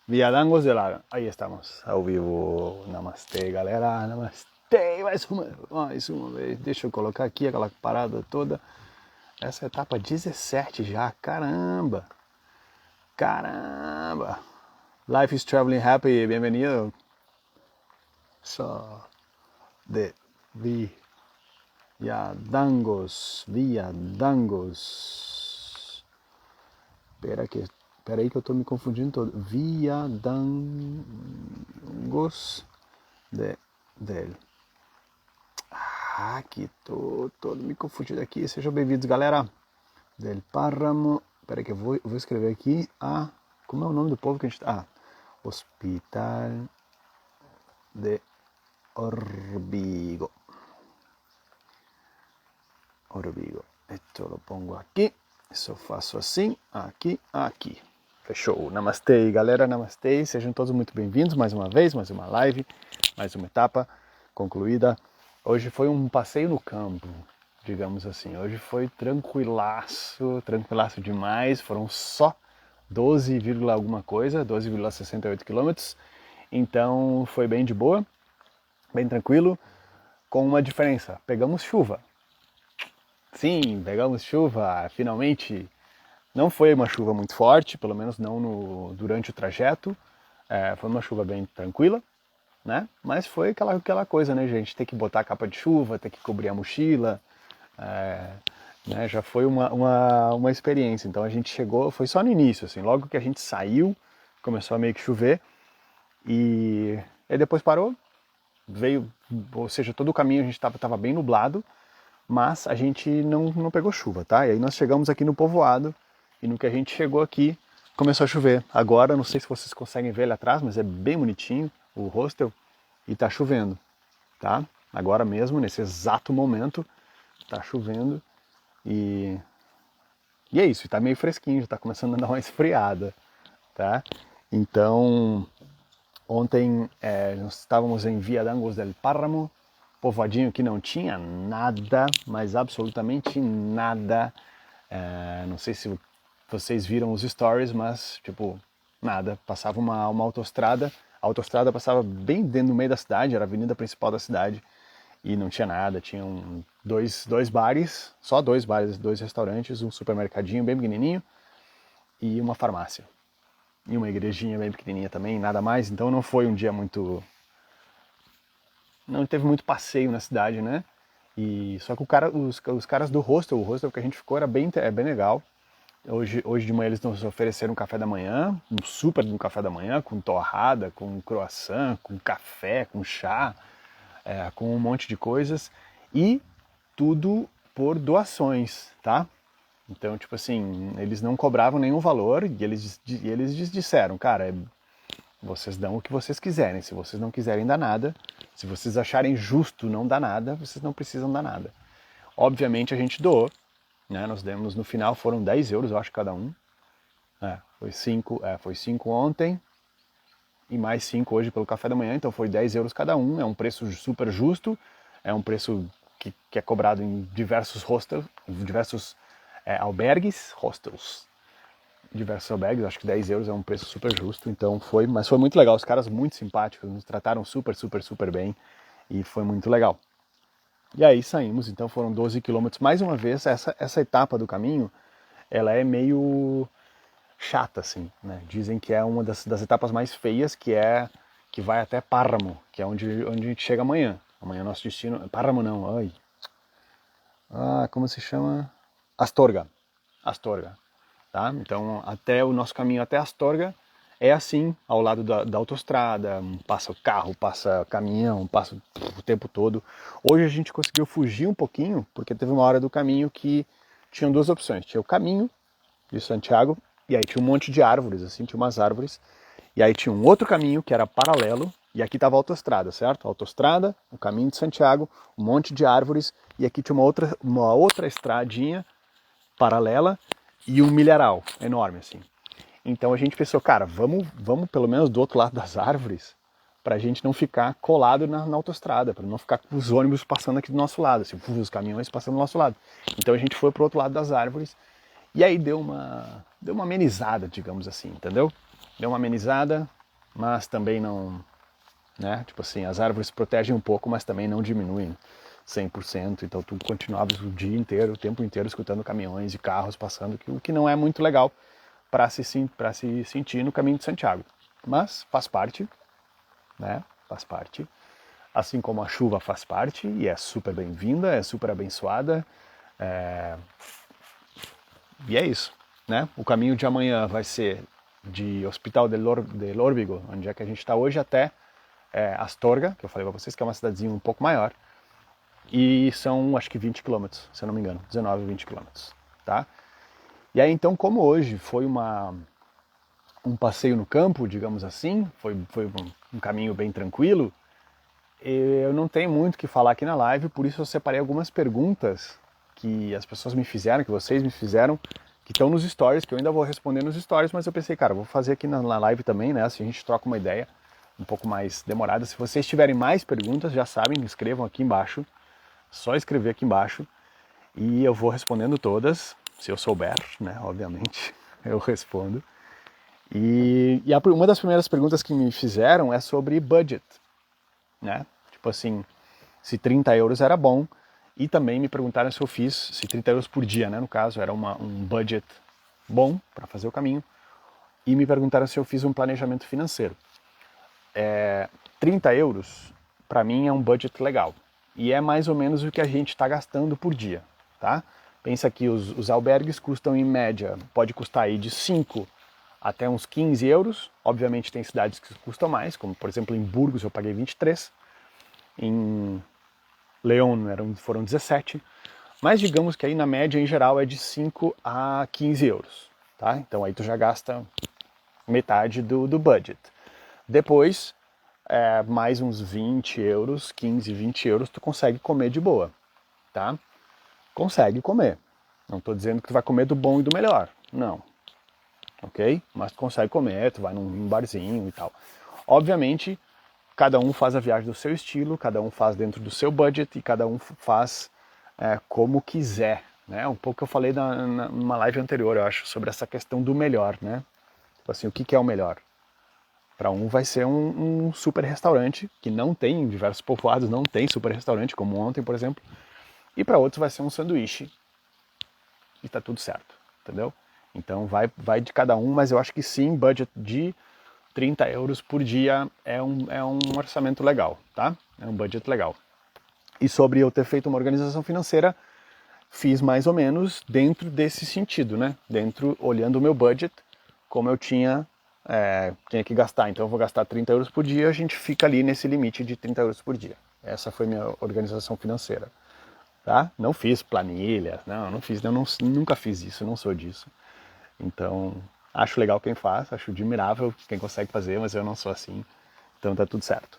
Viadangos de Lara. Aí estamos, ao vivo. Namastê, galera. Namastê. Mais uma vez. Deixa eu colocar aqui aquela parada toda. Essa é a etapa 17 já. Caramba. Caramba. Life is Traveling Happy. Bem-vindo. Só de Viadangos. Viadangos. Pera aí que eu tô me confundindo todo. Viadangos del. Que tô todo me confundindo aqui. Sejam bem-vindos, galera. Del Páramo. Pera aí que eu vou escrever aqui. Como é o nome do povo que a gente tá? Hospital de Orbigo. Esto lo pongo aqui. Isso eu faço assim, aqui. Fechou. Namastê, galera, namastê. Sejam todos muito bem-vindos mais uma vez, mais uma live, mais uma etapa concluída. Hoje foi um passeio no campo, digamos assim. Hoje foi tranquilaço demais. Foram só 12, alguma coisa, 12,68 quilômetros. Então foi bem de boa, bem tranquilo, com uma diferença. Pegamos chuva. Sim, pegamos chuva, finalmente. Não foi uma chuva muito forte, pelo menos não durante o trajeto. Foi uma chuva bem tranquila, né? Mas foi aquela coisa, né, gente? Ter que botar a capa de chuva, ter que cobrir a mochila. Né? Já foi uma experiência. Então a gente chegou, foi só no início, assim. Logo que a gente saiu, começou a meio que chover. E aí depois parou, veio, ou seja, todo o caminho a gente estava bem nublado. Mas a gente não pegou chuva, tá? E aí nós chegamos aqui no povoado, e no que a gente chegou aqui, começou a chover. Agora, não sei se vocês conseguem ver ali atrás, mas é bem bonitinho o hostel, e tá chovendo, tá? Agora mesmo, nesse exato momento, tá chovendo, e é isso, tá meio fresquinho, já tá começando a dar uma esfriada, tá? Então, ontem nós estávamos em Viadangos del Páramo, povoadinho que não tinha nada, mas absolutamente nada. Não sei se vocês viram os stories, mas tipo, nada. Passava uma autoestrada, a autoestrada passava bem dentro do meio da cidade, era a avenida principal da cidade, e não tinha nada. Tinham dois bares, só dois bares, dois restaurantes, um supermercadinho bem pequenininho e uma farmácia. E uma igrejinha bem pequenininha também, nada mais. Então não foi um dia muito... Não teve muito passeio na cidade, né? E só que os caras do hostel, o hostel que a gente ficou era bem legal. Hoje de manhã eles nos ofereceram um café da manhã, um super de um café da manhã, com torrada, com croissant, com café, com chá, com um monte de coisas. E tudo por doações, tá? Então, tipo assim, eles não cobravam nenhum valor e eles disseram, cara, vocês dão o que vocês quiserem. Se vocês não quiserem dar nada, se vocês acharem justo não dar nada, vocês não precisam dar nada. Obviamente a gente doou, né? Nós demos no final, foram 10 euros, eu acho, cada um. Foi 5 ontem e mais 5 hoje pelo café da manhã, então foi 10 euros cada um. É um preço super justo, é um preço que é cobrado em diversos hostels, diversos diversos albergues, acho que 10 euros é um preço super justo, então mas foi muito legal, os caras muito simpáticos, nos trataram super bem, e foi muito legal. E aí saímos, então foram 12 quilômetros, mais uma vez, essa etapa do caminho, ela é meio chata, assim, né? Dizem que é uma das etapas mais feias, que vai até Páramo, que é onde a gente chega amanhã. Amanhã nosso destino, Páramo não, como se chama? Astorga. Tá? Então, até o nosso caminho até Astorga é assim, ao lado da autoestrada, passa carro, passa caminhão, passa o tempo todo. Hoje a gente conseguiu fugir um pouquinho, porque teve uma hora do caminho que tinham duas opções. Tinha o caminho de Santiago, e aí tinha um monte de árvores, assim, tinha umas árvores, e aí tinha um outro caminho que era paralelo, e aqui estava a autoestrada, certo? A autoestrada, o caminho de Santiago, um monte de árvores, e aqui tinha uma outra estradinha paralela, e um milharal enorme, assim. Então a gente pensou, cara, vamos pelo menos do outro lado das árvores, pra gente não ficar colado na autoestrada, para não ficar com os ônibus passando aqui do nosso lado, assim, os caminhões passando do nosso lado. Então a gente foi pro outro lado das árvores, e aí deu uma amenizada, digamos assim, entendeu? deu uma amenizada, mas também não, né? Tipo assim, as árvores protegem um pouco, mas também não diminuem 100%, então tu continuavas o dia inteiro, o tempo inteiro escutando caminhões e carros passando, o que não é muito legal para se sentir no caminho de Santiago. Mas faz parte, né? Faz parte. Assim como a chuva faz parte e é super bem-vinda, é super abençoada. E é isso, né? O caminho de amanhã vai ser de Hospital de Lórbigo, onde é que a gente está hoje, até Astorga, que eu falei para vocês que é uma cidadezinha um pouco maior. E são, acho que 20 quilômetros, se eu não me engano, 19, 20 quilômetros, tá? E aí, então, como hoje foi um passeio no campo, digamos assim, foi um caminho bem tranquilo, eu não tenho muito o que falar aqui na live, por isso eu separei algumas perguntas que as pessoas me fizeram, que vocês me fizeram, que estão nos stories, que eu ainda vou responder nos stories, mas eu pensei, cara, vou fazer aqui na live também, né? Assim a gente troca uma ideia um pouco mais demorada. Se vocês tiverem mais perguntas, já sabem, escrevam aqui embaixo, só escrever aqui embaixo e eu vou respondendo todas, se eu souber, né? Obviamente, eu respondo. E uma das primeiras perguntas que me fizeram é sobre budget, né? Tipo assim, se 30 euros era bom, e também me perguntaram se eu fiz, se 30 euros por dia, né? No caso, era um budget bom para fazer o caminho, e me perguntaram se eu fiz um planejamento financeiro. 30 euros, para mim, é um budget legal, e é mais ou menos o que a gente está gastando por dia, tá? Pensa que os albergues custam em média, pode custar aí de 5 até uns 15 euros, obviamente tem cidades que custam mais, como por exemplo em Burgos eu paguei 23, em León foram 17, mas digamos que aí na média em geral é de 5 a 15 euros, tá? Então aí tu já gasta metade do budget. Depois, mais uns 20 euros, 15, 20 euros, tu consegue comer de boa, tá? Consegue comer. Não estou dizendo que tu vai comer do bom e do melhor, não. Ok? Mas tu consegue comer, tu vai num barzinho e tal. Obviamente, cada um faz a viagem do seu estilo, cada um faz dentro do seu budget e cada um faz como quiser, né? Um pouco que eu falei numa live anterior, eu acho, sobre essa questão do melhor, né? Tipo assim, o que é o melhor? Para um vai ser um super restaurante, que não tem, em diversos povoados não tem super restaurante, como ontem, por exemplo, e para outros vai ser um sanduíche e tá tudo certo, entendeu? Então vai de cada um, mas eu acho que sim, budget de 30 euros por dia é um orçamento legal, tá? É um budget legal. E sobre eu ter feito uma organização financeira, fiz mais ou menos dentro desse sentido, né? Olhando o meu budget, como eu tinha que gastar. Então eu vou gastar 30 euros por dia, a gente fica ali nesse limite de 30 euros por dia. Essa foi minha organização financeira. Tá? Não fiz planilha, não fiz, nunca fiz isso, não sou disso. Então, acho legal quem faz, acho admirável quem consegue fazer, mas eu não sou assim. Então tá tudo certo.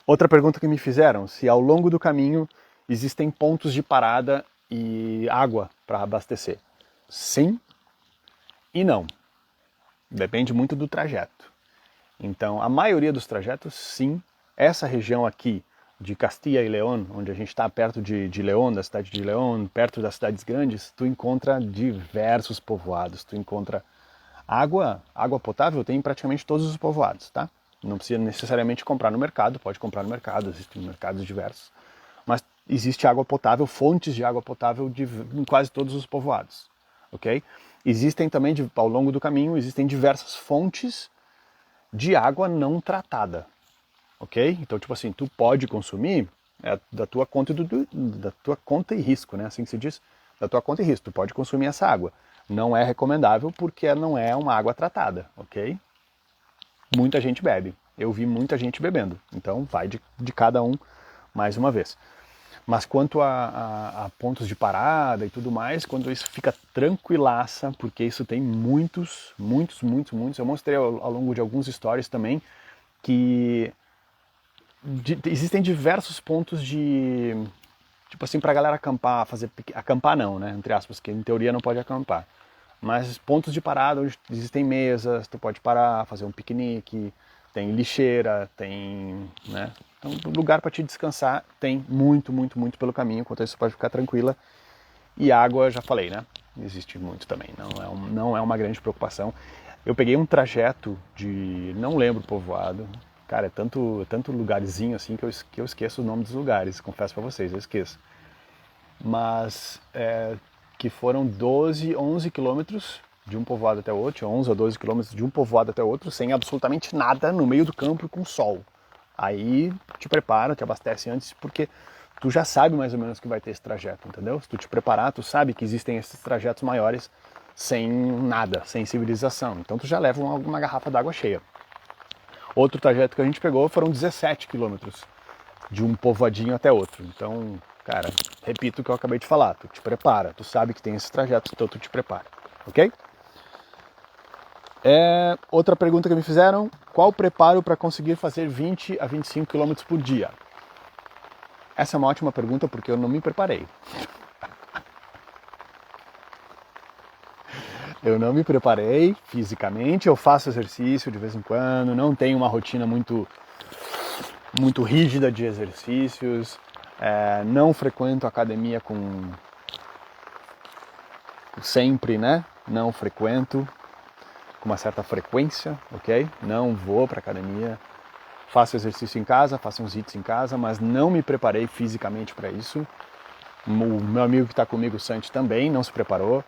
Outra pergunta que me fizeram, se ao longo do caminho existem pontos de parada e água para abastecer. Sim e não. Depende muito do trajeto. Então, a maioria dos trajetos, sim. Essa região aqui de Castilla e León, onde a gente está perto de León, da cidade de León, perto das cidades grandes, tu encontra diversos povoados. Tu encontra água potável, tem em praticamente todos os povoados, tá? Não precisa necessariamente comprar no mercado, pode comprar no mercado, existem mercados diversos. Mas existe água potável, fontes de água potável em quase todos os povoados, ok? Existem também, ao longo do caminho, existem diversas fontes de água não tratada, ok? Então, tipo assim, tu pode consumir da tua conta da tua conta e risco, né? Assim que se diz, da tua conta e risco. Tu pode consumir essa água. Não é recomendável porque não é uma água tratada, ok? Muita gente bebe. Eu vi muita gente bebendo. Então, vai de cada um mais uma vez. Mas quanto a pontos de parada e tudo mais, quando isso fica tranquilaça, porque isso tem muitos. Eu mostrei ao longo de alguns stories também que existem diversos pontos de, tipo assim, pra galera acampar, acampar não, né, entre aspas, que em teoria não pode acampar, mas pontos de parada onde existem mesas, tu pode parar, fazer um piquenique, tem lixeira, tem, né, então lugar para te descansar tem muito pelo caminho, enquanto isso pode ficar tranquila. E água, já falei, né, existe muito também, não é uma grande preocupação. Eu peguei um trajeto de, não lembro o povoado, cara, é tanto lugarzinho assim que eu esqueço o nome dos lugares, confesso pra vocês, eu esqueço. Mas que foram 12, 11 quilômetros de um povoado até outro, 11 ou 12 quilômetros de um povoado até outro, sem absolutamente nada, no meio do campo com sol. Aí te prepara, te abastece antes, porque tu já sabe mais ou menos que vai ter esse trajeto, entendeu? Se tu te preparar, tu sabe que existem esses trajetos maiores sem nada, sem civilização. Então tu já leva uma garrafa d'água cheia. Outro trajeto que a gente pegou foram 17 quilômetros de um povoadinho até outro. Então, cara, repito o que eu acabei de falar, tu te prepara, tu sabe que tem esses trajetos, então tu te prepara, ok? Outra pergunta que me fizeram, qual o preparo para conseguir fazer 20 a 25 km por dia? Essa é uma ótima pergunta porque eu não me preparei. Eu não me preparei fisicamente, eu faço exercício de vez em quando, não tenho uma rotina muito rígida de exercícios, não frequento academia sempre, né? Não frequento com uma certa frequência, ok? Não vou para academia, faço exercício em casa, faço uns hits em casa, mas não me preparei fisicamente para isso. O meu amigo que está comigo, o Santi, também não se preparou.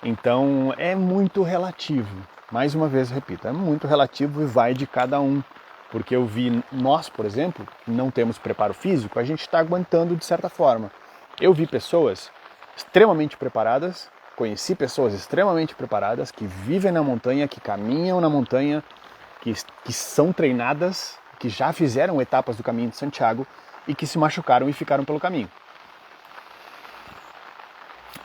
Então é muito relativo. Mais uma vez, repito, é muito relativo e vai de cada um. Porque eu vi, nós, por exemplo, que não temos preparo físico, a gente está aguentando de certa forma. Eu vi pessoas extremamente preparadas, conheci pessoas extremamente preparadas que vivem na montanha, que caminham na montanha, que são treinadas, que já fizeram etapas do caminho de Santiago e que se machucaram e ficaram pelo caminho.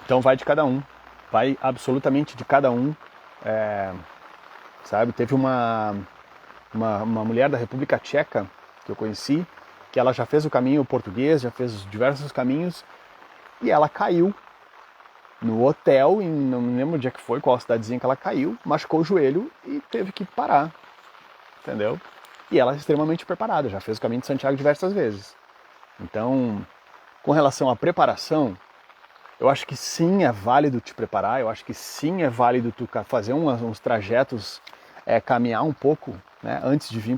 Então vai de cada um, vai absolutamente de cada um, sabe? Teve uma mulher da República Tcheca que eu conheci, que ela já fez o caminho português, já fez diversos caminhos, e ela caiu no hotel, não me lembro onde é que foi, qual cidadezinha que ela caiu, machucou o joelho e teve que parar, entendeu? E ela é extremamente preparada, já fez o caminho de Santiago diversas vezes. Então, com relação à preparação, eu acho que sim é válido te preparar, eu acho que sim é válido tu fazer uns trajetos, caminhar um pouco, né, antes de vir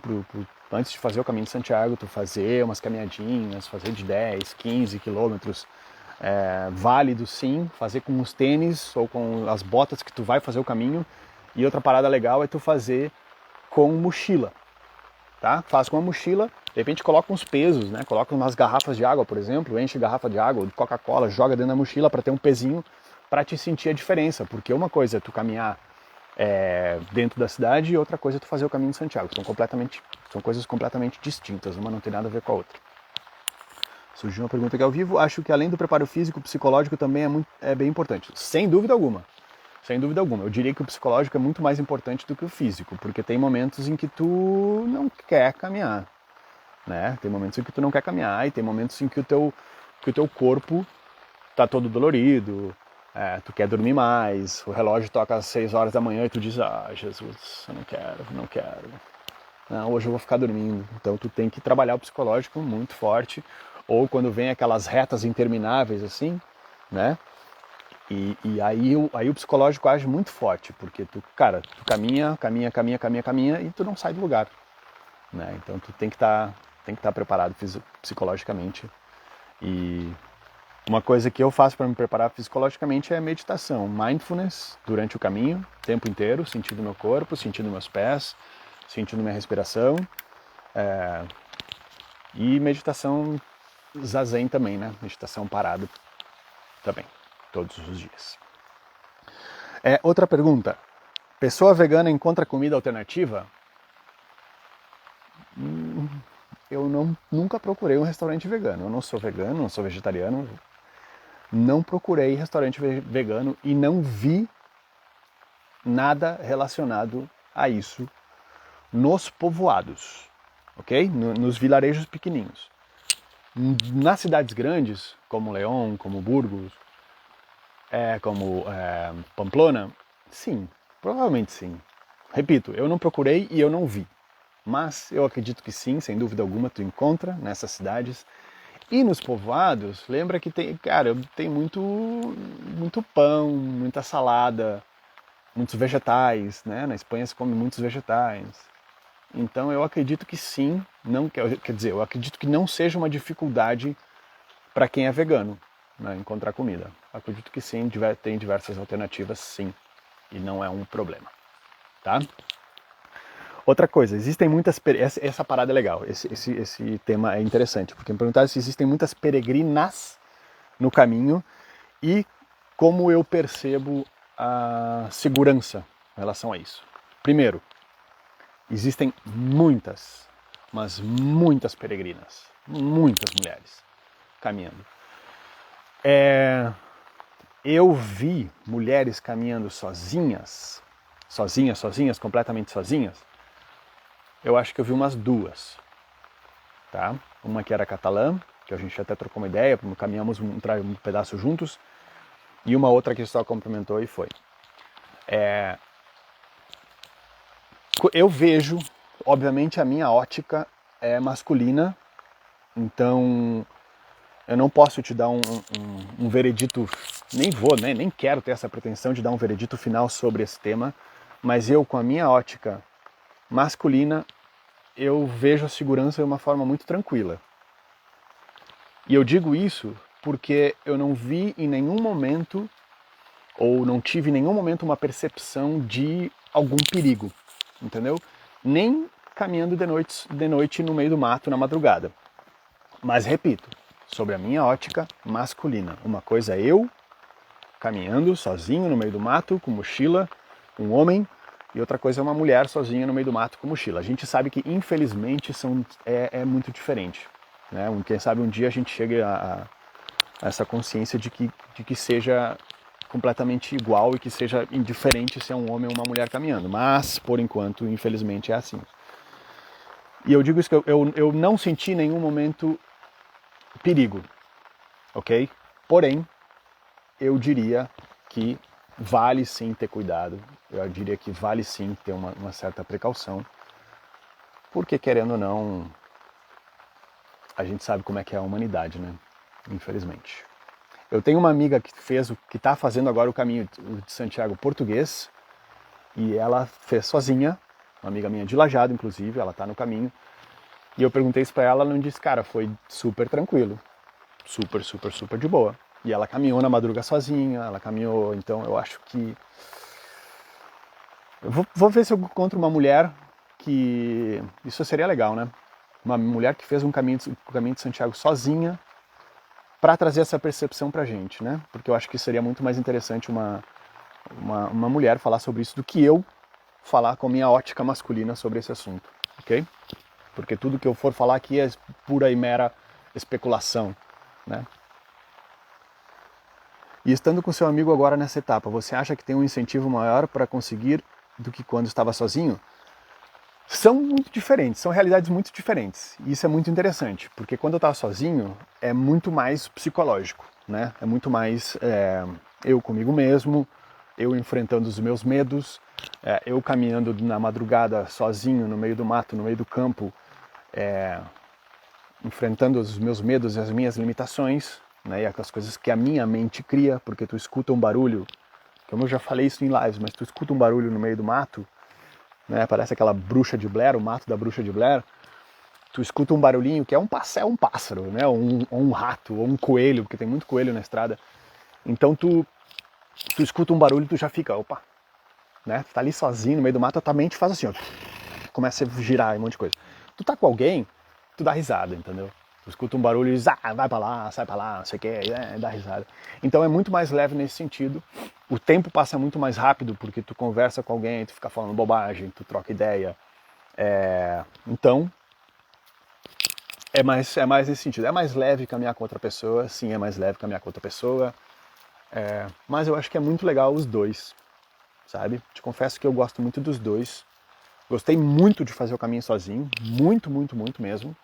antes de fazer o caminho de Santiago, tu fazer umas caminhadinhas, fazer de 10, 15 quilômetros, válido sim, fazer com os tênis ou com as botas que tu vai fazer o caminho. E outra parada legal é tu fazer com mochila, tá? Faz com uma mochila, de repente coloca uns pesos, né? Coloca umas garrafas de água, por exemplo, enche garrafa de água ou de Coca-Cola, joga dentro da mochila para ter um pezinho para te sentir a diferença, porque uma coisa é tu caminhar dentro da cidade e outra coisa é tu fazer o caminho de Santiago. São coisas completamente distintas, uma não tem nada a ver com a outra. Surgiu uma pergunta aqui ao vivo. Acho que além do preparo físico, o psicológico também é bem importante. Sem dúvida alguma. Sem dúvida alguma. Eu diria que o psicológico é muito mais importante do que o físico, porque tem momentos em que tu não quer caminhar, né? Tem momentos em que tu não quer caminhar e tem momentos em que o teu corpo tá todo dolorido, tu quer dormir mais, o relógio toca às 6 horas da manhã e tu diz, Jesus, eu não quero. Não, hoje eu vou ficar dormindo. Então tu tem que trabalhar o psicológico muito forte, ou quando vem aquelas retas intermináveis assim, né? E aí o psicológico age muito forte, porque tu caminha e tu não sai do lugar, né? Então tu tem que estar preparado psicologicamente. E uma coisa que eu faço para me preparar psicologicamente é meditação, mindfulness durante o caminho, o tempo inteiro, sentindo meu corpo, sentindo meus pés, sentindo minha respiração, e meditação zazen também, né? Meditação parado também, todos os dias. Outra pergunta. Pessoa vegana encontra comida alternativa? Eu nunca procurei um restaurante vegano. Eu não sou vegano, não sou vegetariano. Não procurei restaurante vegano e não vi nada relacionado a isso nos povoados, ok? Nos vilarejos pequenininhos. Nas cidades grandes, como León, como Burgos, como Pamplona, sim, provavelmente sim. Repito, eu não procurei e eu não vi. Mas eu acredito que sim, sem dúvida alguma, tu encontra nessas cidades. E nos povoados, lembra que tem muito pão, muita salada, muitos vegetais, né? Na Espanha se come muitos vegetais. Então eu acredito que sim, quer dizer, eu acredito que não seja uma dificuldade para quem é vegano, né, encontrar comida. Eu acredito que sim, tem diversas alternativas, sim, e não é um problema, tá? Outra coisa, existem muitas... Essa parada é legal, esse tema é interessante, porque me perguntaram se existem muitas peregrinas no caminho e como eu percebo a segurança em relação a isso. Primeiro, existem muitas, mas muitas peregrinas, muitas mulheres caminhando. Eu vi mulheres caminhando sozinhas, completamente sozinhas. Eu acho que eu vi umas duas, tá? Uma que era catalã, que a gente até trocou uma ideia, caminhamos um pedaço juntos, e uma outra que só cumprimentou e foi. Eu vejo, obviamente a minha ótica é masculina, então eu não posso te dar um veredito, nem quero ter essa pretensão de dar um veredito final sobre esse tema, mas eu, com a minha ótica masculina, eu vejo a segurança de uma forma muito tranquila. E eu digo isso porque eu não vi em nenhum momento, ou não tive em nenhum momento uma percepção de algum perigo, entendeu? Nem caminhando de noite no meio do mato na madrugada. Mas repito, sobre a minha ótica masculina. Uma coisa é eu caminhando sozinho no meio do mato, com mochila, um homem, e outra coisa é uma mulher sozinha no meio do mato com mochila. A gente sabe que, infelizmente, é muito diferente. Né? Quem sabe um dia a gente chegue a essa consciência de que seja completamente igual e que seja indiferente se é um homem ou uma mulher caminhando. Mas, por enquanto, infelizmente, é assim. E eu digo isso que eu não senti em nenhum momento perigo, ok? Porém, eu diria que vale sim ter cuidado, eu diria que vale sim ter uma certa precaução, porque querendo ou não, a gente sabe como é que é a humanidade, né? Infelizmente. Eu tenho uma amiga que está fazendo agora o caminho de Santiago português, e ela fez sozinha, uma amiga minha de Lajado, inclusive, ela está no caminho, e eu perguntei isso para ela, ela não disse, cara, foi super tranquilo, super, super, super de boa. E ela caminhou na madruga sozinha, ela caminhou, então eu acho que... Eu vou ver se eu encontro uma mulher que... Isso seria legal, né? Uma mulher que fez o caminho de Santiago sozinha para trazer essa percepção pra gente, né? Porque eu acho que seria muito mais interessante uma mulher falar sobre isso do que eu falar com a minha ótica masculina sobre esse assunto, ok? Porque tudo que eu for falar aqui é pura e mera especulação, né? E estando com seu amigo agora nessa etapa, você acha que tem um incentivo maior para conseguir do que quando estava sozinho? São muito diferentes, são realidades muito diferentes. E isso é muito interessante, porque quando eu estava sozinho é muito mais psicológico, né? É muito mais eu comigo mesmo, eu enfrentando os meus medos, eu caminhando na madrugada sozinho no meio do mato, no meio do campo, enfrentando os meus medos e as minhas limitações, né, e as coisas que a minha mente cria, porque tu escuta um barulho, como eu já falei isso em lives, mas tu escuta um barulho no meio do mato, né, parece aquela bruxa de Blair, o mato da bruxa de Blair, tu escuta um barulhinho que é um pássaro, né, ou um rato, ou um coelho, porque tem muito coelho na estrada, então tu escuta um barulho e tu já fica, opa, né, tu tá ali sozinho no meio do mato, a tua mente faz assim, ó, começa a girar um monte de coisa. Tu tá com alguém, tu dá risada, entendeu? Tu escuta um barulho e diz, vai pra lá, sai pra lá, não sei o que, dá risada. Então é muito mais leve nesse sentido. O tempo passa muito mais rápido porque tu conversa com alguém, tu fica falando bobagem, tu troca ideia. Então, é mais nesse sentido. É mais leve caminhar com outra pessoa, sim, é mais leve caminhar com outra pessoa. Mas eu acho que é muito legal os dois, sabe? Te confesso que eu gosto muito dos dois. Gostei muito de fazer o caminho sozinho, muito, muito, muito mesmo.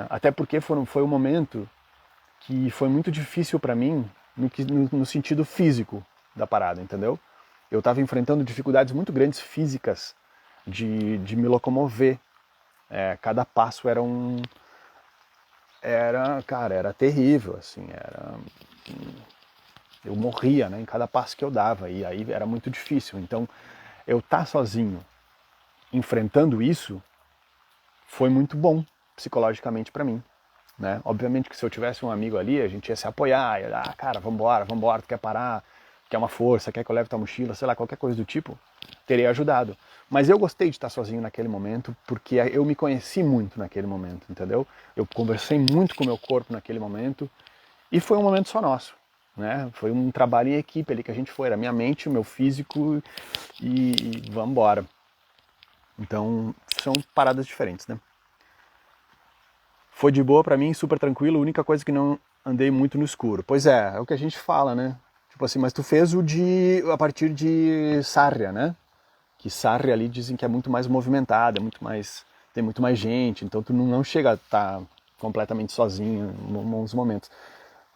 Até porque foi um momento que foi muito difícil para mim no sentido físico da parada, entendeu? Eu estava enfrentando dificuldades muito grandes físicas de me locomover. Cada passo era terrível, assim, Eu morria, né, em cada passo que eu dava, e aí era muito difícil. Então, eu estar sozinho enfrentando isso foi muito bom psicologicamente para mim, né? Obviamente que se eu tivesse um amigo ali, a gente ia se apoiar, ia, cara, vambora, tu quer parar, quer uma força, quer que eu leve tua mochila, sei lá, qualquer coisa do tipo, teria ajudado. Mas eu gostei de estar sozinho naquele momento, porque eu me conheci muito naquele momento, entendeu? Eu conversei muito com o meu corpo naquele momento, e foi um momento só nosso, né? Foi um trabalho em equipe ali que a gente foi, era minha mente, o meu físico, e vamos embora. Então, são paradas diferentes, né? Foi de boa pra mim, super tranquilo, a única coisa que não andei muito no escuro. Pois é o que a gente fala, né? Tipo assim, mas tu fez o de a partir de Sarria, né? Que Sarria ali dizem que é muito mais movimentada, tem muito mais gente, então tu não chega a estar completamente sozinho em alguns momentos.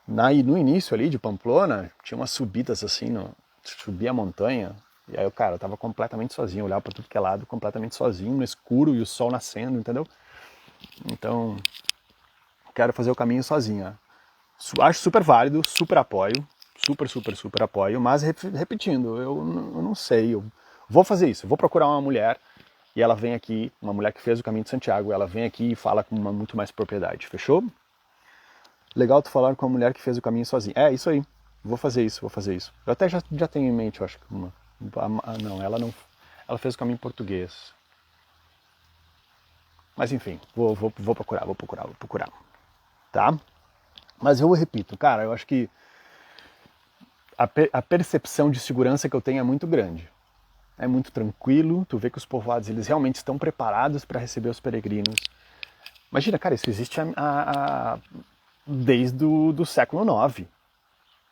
No início ali de Pamplona, tinha umas subidas assim, subia a montanha, e aí eu tava completamente sozinho, olhava pra tudo que é lado, completamente sozinho, no escuro e o sol nascendo, entendeu? Então, quero fazer o caminho sozinho. Acho super válido, super apoio, super apoio, mas repetindo, eu não sei, eu vou fazer isso, eu vou procurar uma mulher e ela vem aqui, uma mulher que fez o caminho de Santiago, ela vem aqui e fala com muito mais propriedade, fechou? Legal tu falar com a mulher que fez o caminho sozinha. É, isso aí, vou fazer isso. Eu até já tenho em mente, eu acho que uma. Não, ela fez o caminho em português. Mas enfim, vou procurar. Tá? Mas eu repito, cara, eu acho que a percepção de segurança que eu tenho é muito grande. É muito tranquilo, tu vê que os povoados eles realmente estão preparados para receber os peregrinos. Imagina, cara, isso existe desde do século IX,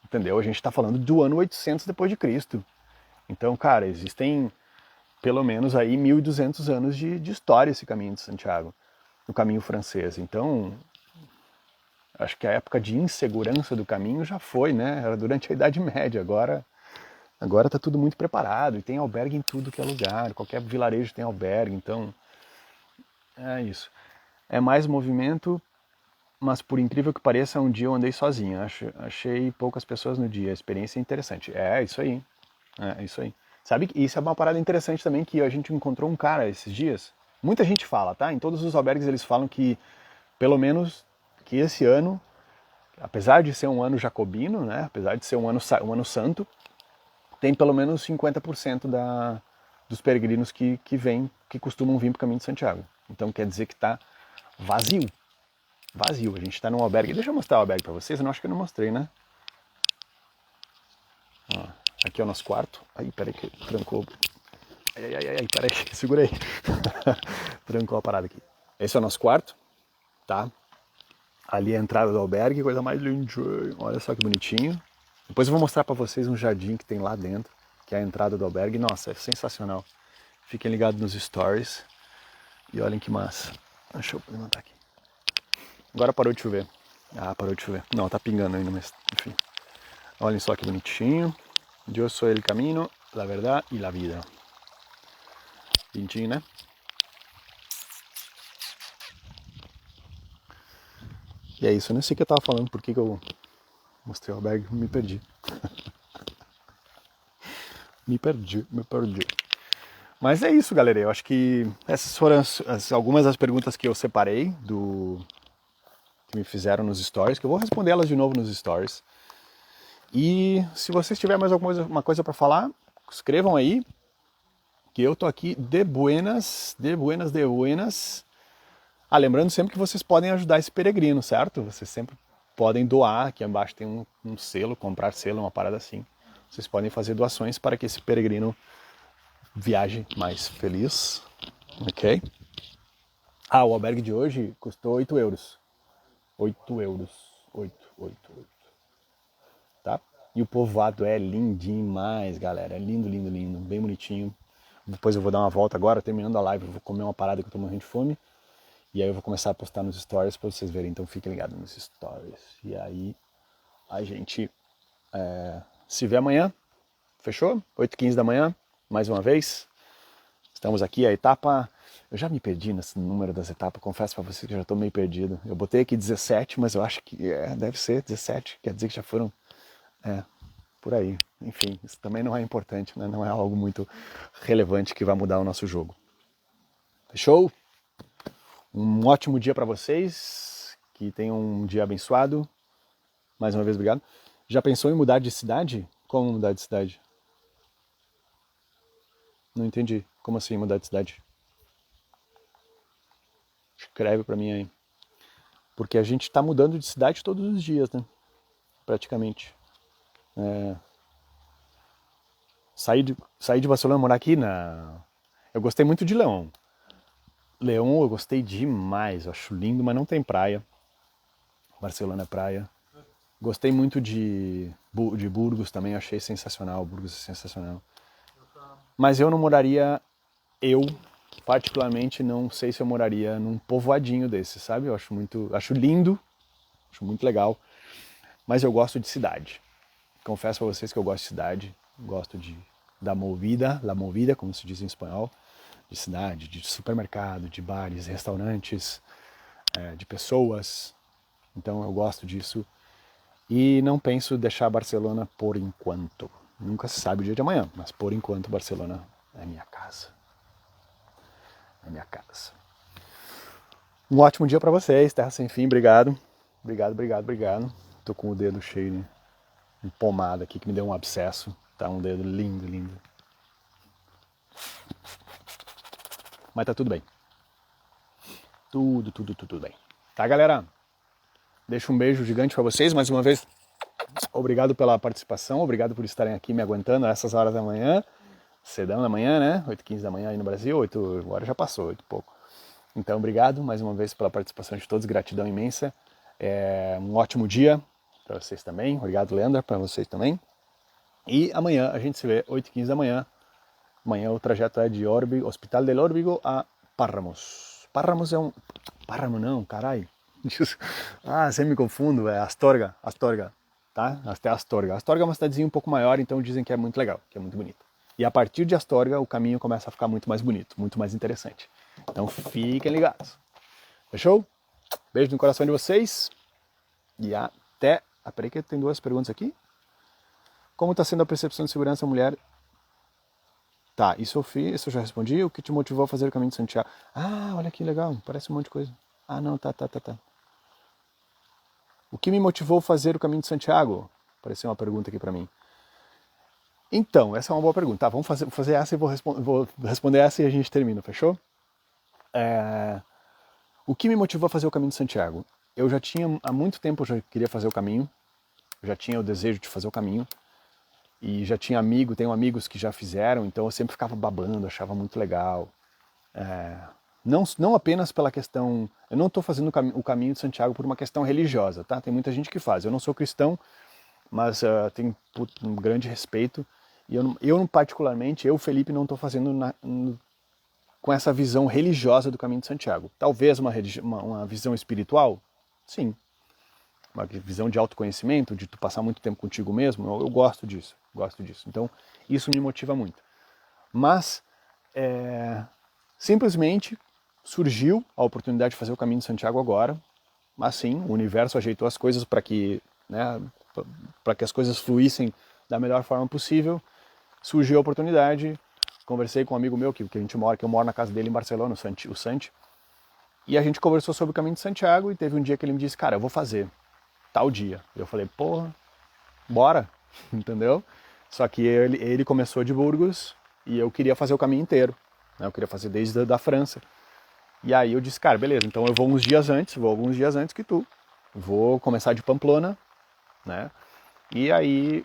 entendeu? A gente está falando do ano 800 depois de Cristo. Então, cara, existem pelo menos aí 1.200 anos de história esse caminho de Santiago, o caminho francês. Então, acho que a época de insegurança do caminho já foi, né? Era durante a Idade Média. Agora tá tudo muito preparado e tem albergue em tudo que é lugar. Qualquer vilarejo tem albergue, então é isso. É mais movimento, mas por incrível que pareça, um dia eu andei sozinho. Achei poucas pessoas no dia. A experiência é interessante. É isso aí. É isso aí. Sabe que isso é uma parada interessante também, que a gente encontrou um cara esses dias. Muita gente fala, tá? Em todos os albergues eles falam que, pelo menos, que esse ano, apesar de ser um ano jacobino, né? Apesar de ser um ano santo, tem pelo menos 50% dos peregrinos que costumam vir para o caminho de Santiago. Então quer dizer que está vazio. Vazio. A gente está num albergue. Deixa eu mostrar o albergue para vocês. Eu não acho que eu não mostrei, né? Ó, aqui é o nosso quarto. Aí, peraí que trancou. Ai, peraí, segura aí. Trancou a parada aqui. Esse é o nosso quarto, tá? Ali é a entrada do albergue, coisa mais linda. Olha só que bonitinho. Depois eu vou mostrar para vocês um jardim que tem lá dentro, que é a entrada do albergue. Nossa, é sensacional. Fiquem ligados nos stories. E olhem que massa. Deixa eu levantar aqui. Agora parou de chover. Ah, parou de chover. Não, tá pingando ainda, mas enfim. Olhem só que bonitinho. Eu sou el camino, la verdad y la vida. Lindinho, né? E é isso, eu nem sei o que eu tava falando, por que eu mostrei o albergue, me perdi. me perdi. Mas é isso, galera, eu acho que essas foram algumas das perguntas que eu separei que me fizeram nos stories, que eu vou responder elas de novo nos stories. E se vocês tiverem mais alguma coisa para falar, escrevam aí, que eu tô aqui de buenas. Ah, lembrando sempre que vocês podem ajudar esse peregrino, certo? Vocês sempre podem doar, aqui embaixo tem um selo, comprar selo, uma parada assim. Vocês podem fazer doações para que esse peregrino viaje mais feliz, ok? Ah, o albergue de hoje custou 8 euros. 8 euros. 8. Tá? E o povoado é lindo demais, galera. É lindo, bem bonitinho. Depois eu vou dar uma volta agora, terminando a live, eu vou comer uma parada que eu tô morrendo de fome. E aí eu vou começar a postar nos stories para vocês verem, então fiquem ligados nos stories. E aí a gente se vê amanhã, fechou? 8h15 da manhã, mais uma vez. Estamos aqui, a etapa... Eu já me perdi nesse número das etapas, confesso para vocês que eu já estou meio perdido. Eu botei aqui 17, mas eu acho que deve ser 17, quer dizer que já foram por aí. Enfim, isso também não é importante, né? Não é algo muito relevante que vai mudar o nosso jogo. Fechou? Um ótimo dia para vocês, que tenham um dia abençoado. Mais uma vez, obrigado. Já pensou em mudar de cidade? Como mudar de cidade? Não entendi. Como assim mudar de cidade? Escreve para mim aí. Porque a gente está mudando de cidade todos os dias, né? Praticamente. Sair de Barcelona, morar aqui na... Eu gostei muito de León. León eu gostei demais, eu acho lindo, mas não tem praia. Barcelona é praia. Gostei muito de Burgos também, achei sensacional. Burgos é sensacional. Mas eu não moraria, eu particularmente não sei se eu moraria num povoadinho desse, sabe? Eu acho lindo, acho muito legal, mas eu gosto de cidade. Confesso pra vocês que eu gosto de cidade, gosto da movida, la movida, como se diz em espanhol, de cidade, de supermercado, de bares, restaurantes, de pessoas. Então eu gosto disso e não penso deixar Barcelona por enquanto. Nunca se sabe o dia de amanhã, mas por enquanto Barcelona é minha casa. É minha casa. Um ótimo dia para vocês, Terra Sem Fim, obrigado. Obrigado. Tô com o dedo cheio de pomada aqui que me deu um abscesso. Tá um dedo lindo. Mas tá tudo bem. Tudo bem. Tá, galera? Deixo um beijo gigante para vocês. Mais uma vez, obrigado pela participação. Obrigado por estarem aqui me aguentando a essas horas da manhã. Cedão da manhã, né? 8h15 da manhã aí no Brasil. 8, agora já passou, 8 e pouco. Então, obrigado mais uma vez pela participação de todos. Gratidão imensa. Um ótimo dia para vocês também. Obrigado, Leandro, para vocês também. E amanhã a gente se vê 8h15 da manhã. Amanhã o trajeto é de Hospital del Órbigo a Párramos. Párramos é um... Párramo não, caralho. Sempre me confundo, é Astorga, tá? Até Astorga. Astorga é uma cidadezinha um pouco maior, então dizem que é muito legal, que é muito bonito. E a partir de Astorga o caminho começa a ficar muito mais bonito, muito mais interessante. Então fiquem ligados. Fechou? Beijo no coração de vocês e até... peraí que tem 2 perguntas aqui. Como está sendo a percepção de segurança mulher? Tá, e Sofia, isso eu já respondi. O que te motivou a fazer o caminho de Santiago? Olha que legal, parece um monte de coisa. Não, tá. O que me motivou a fazer o caminho de Santiago? Apareceu uma pergunta aqui para mim. Então, essa é uma boa pergunta. Tá, vamos fazer essa e vou responder essa e a gente termina, fechou? O que me motivou a fazer o caminho de Santiago? Eu já tinha, há muito tempo eu já queria fazer o caminho, já tinha o desejo de fazer o caminho, e já tinha tenho amigos que já fizeram, então eu sempre ficava babando, achava muito legal. Não apenas pela questão... Eu não estou fazendo o caminho de Santiago por uma questão religiosa, tá? Tem muita gente que faz. Eu não sou cristão, mas tenho um grande respeito. E eu particularmente, Felipe, não estou fazendo com essa visão religiosa do caminho de Santiago. Talvez uma visão espiritual? Sim. Uma visão de autoconhecimento, de tu passar muito tempo contigo mesmo, eu gosto disso. Então, isso me motiva muito. Mas, simplesmente surgiu a oportunidade de fazer o caminho de Santiago agora, mas sim, o universo ajeitou as coisas para que as coisas fluíssem da melhor forma possível. Surgiu a oportunidade, conversei com um amigo meu que eu moro na casa dele em Barcelona, o Santi, e a gente conversou sobre o caminho de Santiago e teve um dia que ele me disse, cara, eu vou fazer tal dia. Eu falei, porra, bora, entendeu? Só que ele começou de Burgos e eu queria fazer o caminho inteiro, né? Eu queria fazer desde da França. E aí eu disse, cara, beleza, então eu vou alguns dias antes que tu. Vou começar de Pamplona, né? E aí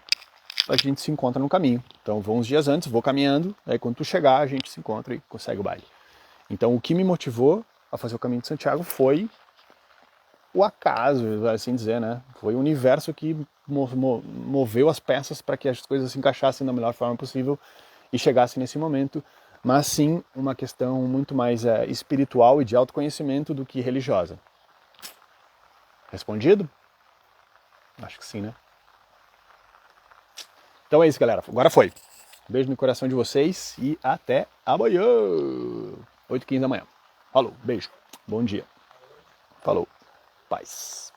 a gente se encontra no caminho. Então vou uns dias antes, vou caminhando, aí quando tu chegar a gente se encontra e consegue o baile. Então o que me motivou a fazer o caminho de Santiago foi o acaso, assim dizer, né? Foi o universo que moveu as peças para que as coisas se encaixassem da melhor forma possível e chegassem nesse momento. Mas sim uma questão muito mais espiritual e de autoconhecimento do que religiosa. Respondido? Acho que sim, né? Então é isso, galera. Agora foi. Beijo no coração de vocês e até amanhã. 8h15 da manhã. Falou, beijo. Bom dia. Falou. Paz.